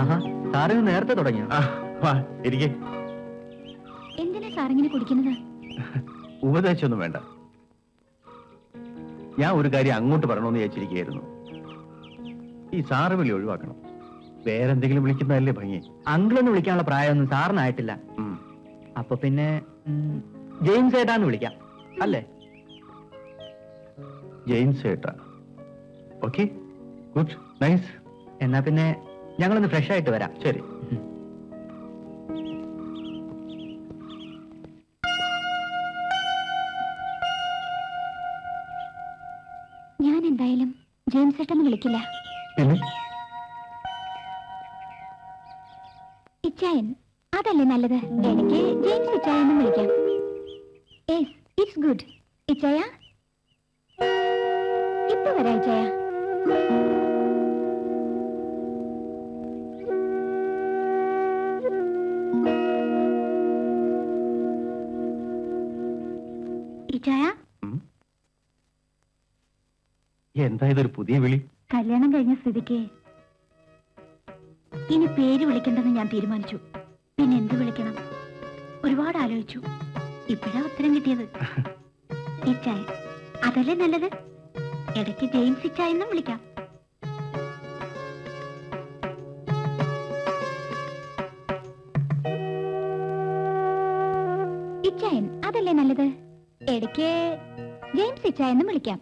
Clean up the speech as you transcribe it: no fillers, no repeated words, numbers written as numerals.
ആഹാ, സാറിന് നേരത്തെ തുടങ്ങിയോ? എനിക്ക് എന്തിനാ സാറിങ്ങനെ കുടിക്കുന്നത്? ഉപദേശമൊന്നും വേണ്ട. ഞാൻ ഒരു കാര്യം അങ്ങോട്ട് പറയണമെന്ന് വിചാരിച്ചിരിക്കുകയായിരുന്നു. ഈ സാറ് വിളി ഒഴിവാക്കണം. വേറെന്തെങ്കിലും വിളിക്കുന്നതല്ലേ ഭംഗി. അങ്കിളൊന്ന് വിളിക്കാനുള്ള പ്രായമൊന്നും സാറിനായിട്ടില്ല. അപ്പൊ പിന്നെ ജെയിംസ് ഏട്ടാന്ന് വിളിക്കാം അല്ലേ? ജെയിംസ് ഏട്ടാ. Okay, good, nice. എന്നാ പിന്നെ ഞങ്ങളൊന്ന് ഫ്രഷ് ആയിട്ട് വരാം. ശരി. ഞാൻ എന്തായാലും ജെയിംസ് ഏട്ടന്ന് വിളിക്കില്ല. പിന്നെ ഇച്ചായൻ അതല്ലേ നല്ലത്. എനിക്ക് ജെയിംസ് ഇച്ചായെന്നും വിളിക്കാം. It's good. ഇച്ചായ, ഇപ്പൊ വരാം ഇച്ചായ. ഇച്ചായ, എന്താ ഇതൊരു പുതിയ വിളി? കല്യാണം കഴിഞ്ഞ സ്ഥിതിക്ക് ഇനി പേര് വിളിക്കണ്ടെന്ന് ഞാൻ തീരുമാനിച്ചു. പിന്നെ എന്ത് വിളിക്കണം? ഒരുപാട് ആലോചിച്ചു. ഇപ്പോഴാ ഉത്തരം കിട്ടിയത്. ഇച്ചായ അതല്ലേ നല്ലത്. ഇടയ്ക്ക് ജെയിംസ് ഇച്ചായെന്നും വിളിക്കാം. ഇച്ചായൻ അതല്ലേ നല്ലത്. ഇടയ്ക്ക് ജെയിംസ് ഇച്ചായെന്നും വിളിക്കാം.